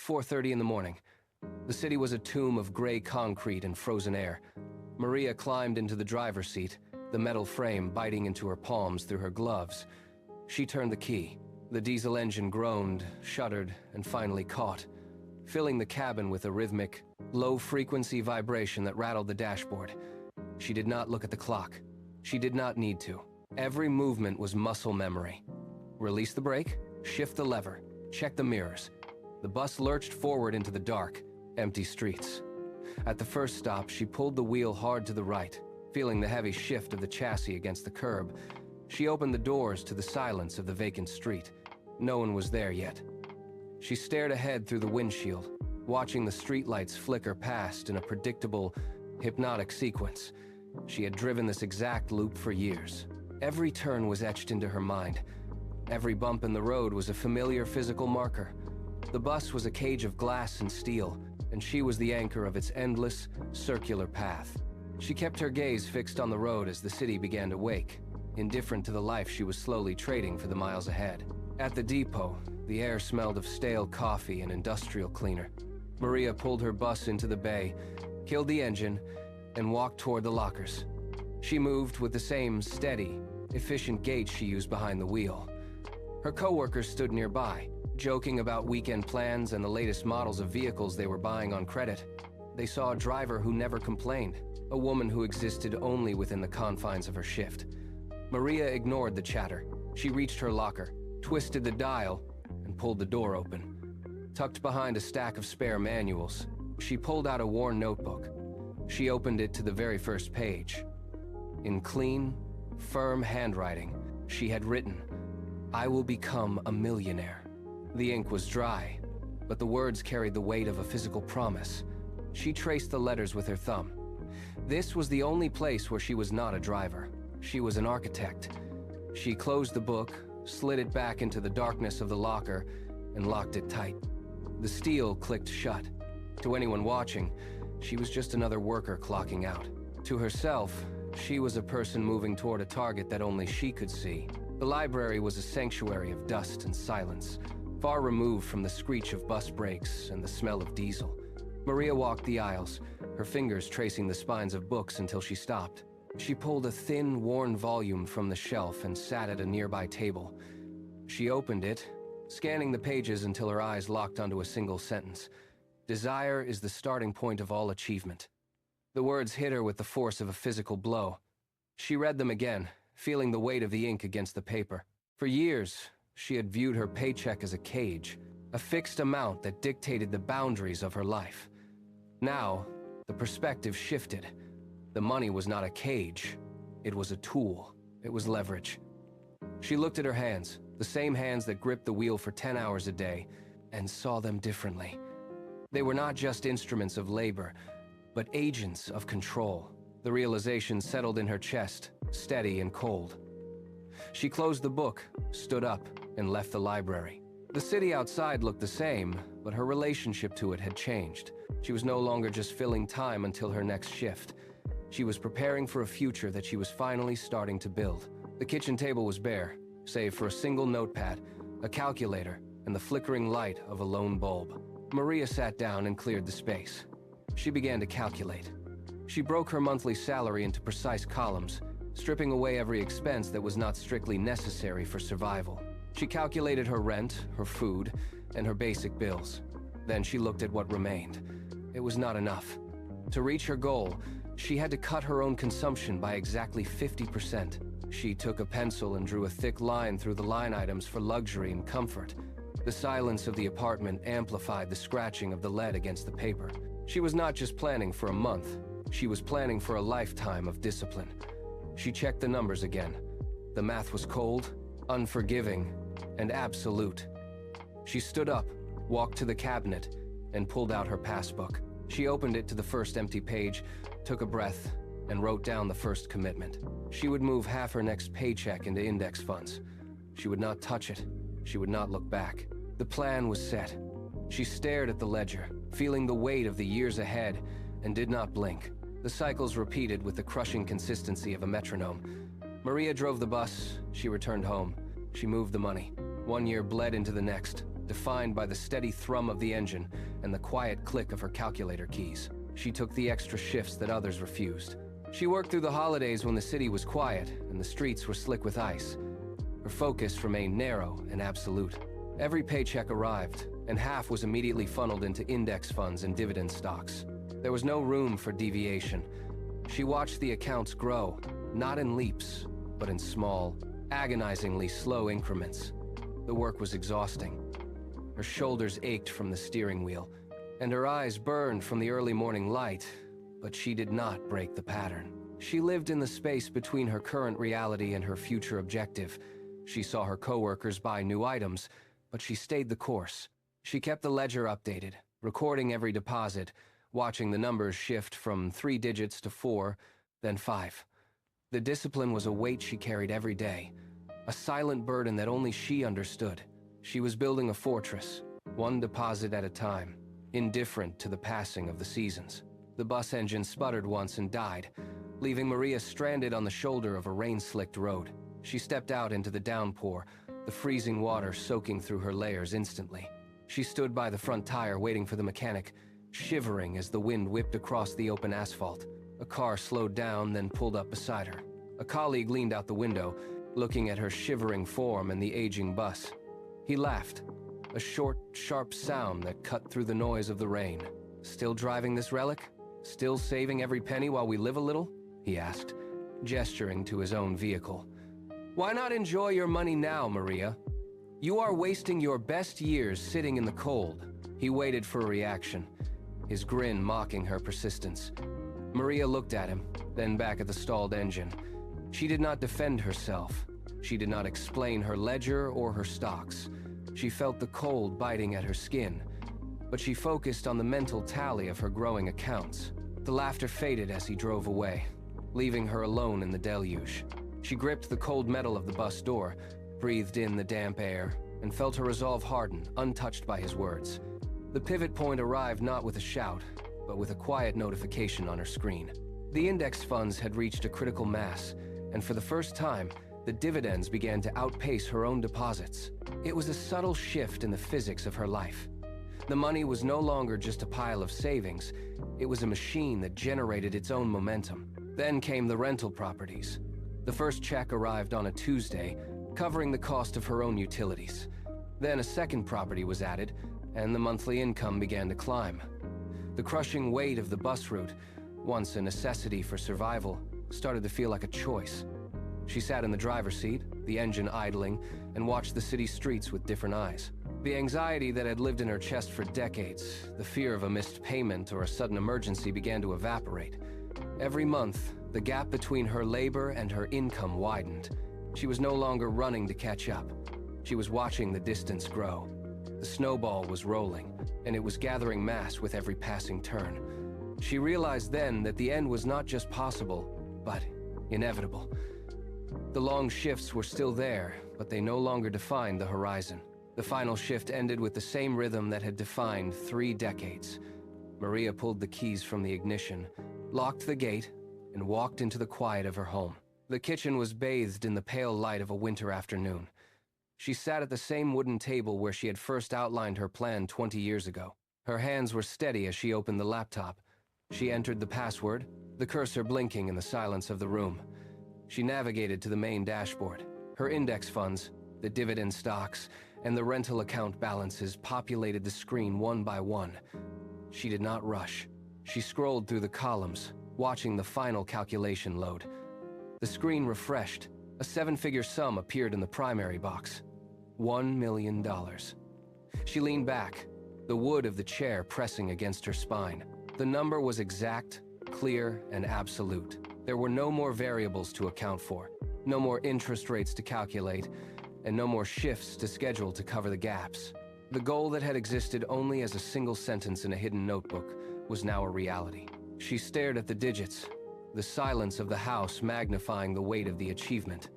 4:30 in the morning. The city was a tomb of gray concrete and frozen air. Maria climbed into the driver's seat, the metal frame biting into her palms through her gloves. She turned the key. The diesel engine groaned, shuddered, and finally caught, filling the cabin with a rhythmic, low-frequency vibration that rattled the dashboard. She did not look at the clock. She did not need to. Every movement was muscle memory. Release the brake, shift the lever, check the mirrors. The bus lurched forward into the dark, empty streets. At the first stop, she pulled the wheel hard to the right, feeling the heavy shift of the chassis against the curb. She opened the doors to the silence of the vacant street. No one was there yet. She stared ahead through the windshield, watching the streetlights flicker past in a predictable, hypnotic sequence. She had driven this exact loop for years. Every turn was etched into her mind. Every bump in the road was a familiar physical marker. The bus was a cage of glass and steel, and she was the anchor of its endless, circular path. She kept her gaze fixed on the road as the city began to wake, indifferent to the life she was slowly trading for the miles ahead. At the depot, the air smelled of stale coffee and industrial cleaner. Maria pulled her bus into the bay, killed the engine, and walked toward the lockers. She moved with the same steady, efficient gait she used behind the wheel. Her coworkers stood nearby, joking about weekend plans and the latest models of vehicles they were buying on credit. They saw a driver who never complained, a woman who existed only within the confines of her shift. Maria ignored the chatter. She reached her locker, twisted the dial, and pulled the door open. Tucked behind a stack of spare manuals, she pulled out a worn notebook. She opened it to the very first page. In clean, firm handwriting, she had written, "I will become a millionaire." The ink was dry, but the words carried the weight of a physical promise. She traced the letters with her thumb. This was the only place where she was not a driver. She was an architect. She closed the book, slid it back into the darkness of the locker, and locked it tight. The steel clicked shut. To anyone watching, she was just another worker clocking out. To herself, she was a person moving toward a target that only she could see. The library was a sanctuary of dust and silence, far removed from the screech of bus brakes and the smell of diesel. Maria walked the aisles, her fingers tracing the spines of books until she stopped. She pulled a thin, worn volume from the shelf and sat at a nearby table. She opened it, scanning the pages until her eyes locked onto a single sentence. "Desire is the starting point of all achievement." The words hit her with the force of a physical blow. She read them again, feeling the weight of the ink against the paper. For years, she had viewed her paycheck as a cage, a fixed amount that dictated the boundaries of her life. Now, the perspective shifted. The money was not a cage. It was a tool. It was leverage. She looked at her hands, the same hands that gripped the wheel for 10 hours a day, and saw them differently. They were not just instruments of labor, but agents of control. The realization settled in her chest, steady and cold. She closed the book, stood up, and left the library. The city outside looked the same, but her relationship to it had changed. She was no longer just filling time until her next shift. She was preparing for a future that she was finally starting to build. The kitchen table was bare, save for a single notepad, a calculator, and the flickering light of a lone bulb. Maria sat down and cleared the space. She began to calculate. She broke her monthly salary into precise columns, stripping away every expense that was not strictly necessary for survival. She calculated her rent, her food, and her basic bills. Then she looked at what remained. It was not enough. To reach her goal, she had to cut her own consumption by exactly 50%. She took a pencil and drew a thick line through the line items for luxury and comfort. The silence of the apartment amplified the scratching of the lead against the paper. She was not just planning for a month. She was planning for a lifetime of discipline. She checked the numbers again. The math was cold, unforgiving, and absolute. She stood up, walked to the cabinet, and pulled out her passbook. She opened it to the first empty page, took a breath, and wrote down the first commitment. She would move half her next paycheck into index funds. She would not touch it. She would not look back. The plan was set. She stared at the ledger, feeling the weight of the years ahead, and did not blink. The cycles repeated with the crushing consistency of a metronome. Maria drove the bus. She returned home. She moved the money. 1 year bled into the next. defined by the steady thrum of the engine and the quiet click of her calculator keys. She took the extra shifts that others refused. She worked through the holidays when the city was quiet and the streets were slick with ice. Her focus remained narrow and absolute. Every paycheck arrived, and half was immediately funneled into index funds and dividend stocks. There was no room for deviation. She watched the accounts grow, not in leaps, but in small, agonizingly slow increments. The work was exhausting. Her shoulders ached from the steering wheel, and her eyes burned from the early morning light, but she did not break the pattern. She lived in the space between her current reality and her future objective. She saw her coworkers buy new items, but she stayed the course. She kept the ledger updated, recording every deposit, watching the numbers shift from 3 digits to 4, then 5. The discipline was a weight she carried every day, a silent burden that only she understood. She was building a fortress, one deposit at a time, indifferent to the passing of the seasons. The bus engine sputtered once and died, leaving Maria stranded on the shoulder of a rain-slicked road. She stepped out into the downpour, the freezing water soaking through her layers instantly. She stood by the front tire waiting for the mechanic, shivering as the wind whipped across the open asphalt. A car slowed down, then pulled up beside her. A colleague leaned out the window, looking at her shivering form and the aging bus. He laughed, a short, sharp sound that cut through the noise of the rain. "Still driving this relic? Still saving every penny while we live a little?" he asked, gesturing to his own vehicle. "Why not enjoy your money now, Maria? You are wasting your best years sitting in the cold." He waited for a reaction, his grin mocking her persistence. Maria looked at him, then back at the stalled engine. She did not defend herself. She did not explain her ledger or her stocks. She felt the cold biting at her skin, but she focused on the mental tally of her growing accounts. The laughter faded as he drove away, leaving her alone in the deluge. She gripped the cold metal of the bus door, breathed in the damp air, and felt her resolve harden, untouched by his words. The pivot point arrived not with a shout, but with a quiet notification on her screen. The index funds had reached a critical mass, and for the first time, the dividends began to outpace her own deposits. It was a subtle shift in the physics of her life. The money was no longer just a pile of savings. It was a machine that generated its own momentum. Then came the rental properties. The first check arrived on a Tuesday, covering the cost of her own utilities. Then a second property was added, and the monthly income began to climb. The crushing weight of the bus route, once a necessity for survival, started to feel like a choice. She sat in the driver's seat, the engine idling, and watched the city streets with different eyes. The anxiety that had lived in her chest for decades, the fear of a missed payment or a sudden emergency began to evaporate. Every month, the gap between her labor and her income widened. She was no longer running to catch up. She was watching the distance grow. The snowball was rolling, and it was gathering mass with every passing turn. She realized then that the end was not just possible, but inevitable. The long shifts were still there, but they no longer defined the horizon. The final shift ended with the same rhythm that had defined 3 decades. Maria pulled the keys from the ignition, locked the gate, and walked into the quiet of her home. The kitchen was bathed in the pale light of a winter afternoon. She sat at the same wooden table where she had first outlined her plan 20 years ago. Her hands were steady as she opened the laptop. She entered the password, the cursor blinking in the silence of the room. She navigated to the main dashboard. Her index funds, the dividend stocks, and the rental account balances populated the screen one by one. She did not rush. She scrolled through the columns, watching the final calculation load. The screen refreshed. A 7-figure sum appeared in the primary box. $1 million. She leaned back, the wood of the chair pressing against her spine. The number was exact, clear, and absolute. There were no more variables to account for, no more interest rates to calculate, and no more shifts to schedule to cover the gaps. The goal that had existed only as a single sentence in a hidden notebook was now a reality. She stared at the digits, the silence of the house magnifying the weight of the achievement.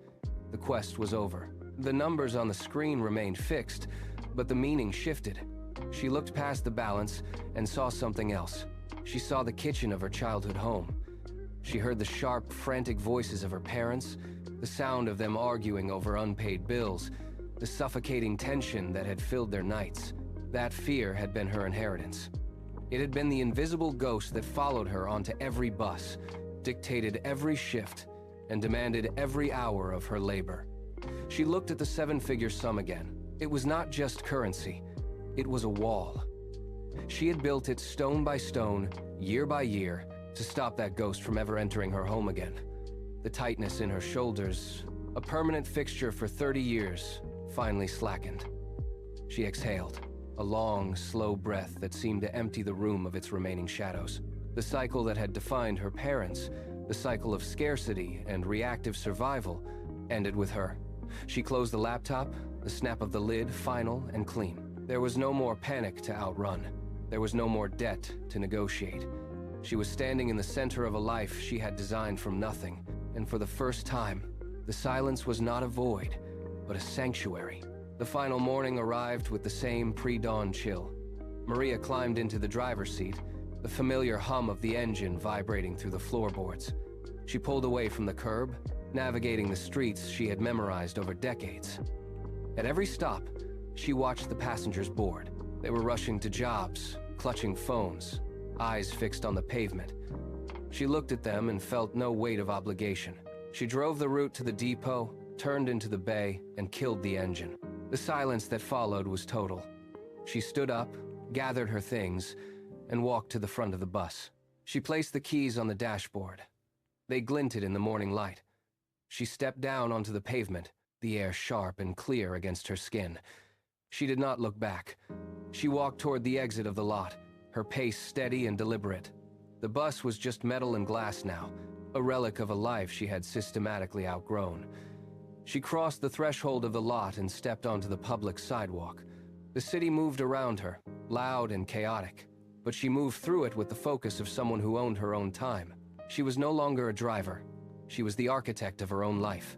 The quest was over. The numbers on the screen remained fixed, but the meaning shifted. She looked past the balance and saw something else. She saw the kitchen of her childhood home. She heard the sharp, frantic voices of her parents, the sound of them arguing over unpaid bills, the suffocating tension that had filled their nights. That fear had been her inheritance. It had been the invisible ghost that followed her onto every bus, dictated every shift, and demanded every hour of her labor. She looked at the seven-figure sum again. It was not just currency, it was a wall. She had built it stone by stone, year by year, to stop that ghost from ever entering her home again. The tightness in her shoulders, a permanent fixture for 30 years, finally slackened. She exhaled, a long, slow breath that seemed to empty the room of its remaining shadows. The cycle that had defined her parents, the cycle of scarcity and reactive survival, ended with her. She closed the laptop, the snap of the lid final and clean. There was no more panic to outrun. There was no more debt to negotiate. She was standing in the center of a life she had designed from nothing, and for the first time, the silence was not a void, but a sanctuary. The final morning arrived with the same pre-dawn chill. Maria climbed into the driver's seat, the familiar hum of the engine vibrating through the floorboards. She pulled away from the curb, navigating the streets she had memorized over decades. At every stop, she watched the passengers board. They were rushing to jobs, clutching phones, eyes fixed on the pavement. She looked at them and felt no weight of obligation. She drove the route to the depot, turned into the bay, and killed the engine. The silence that followed was total. She stood up, gathered her things, and walked to the front of the bus. She placed the keys on the dashboard. They glinted in the morning light. She stepped down onto the pavement, the air sharp and clear against her skin. She did not look back. She walked toward the exit of the lot, her pace steady and deliberate. The bus was just metal and glass now, a relic of a life she had systematically outgrown. She crossed the threshold of the lot and stepped onto the public sidewalk. The city moved around her, loud and chaotic, but she moved through it with the focus of someone who owned her own time. She was no longer a driver. She was the architect of her own life.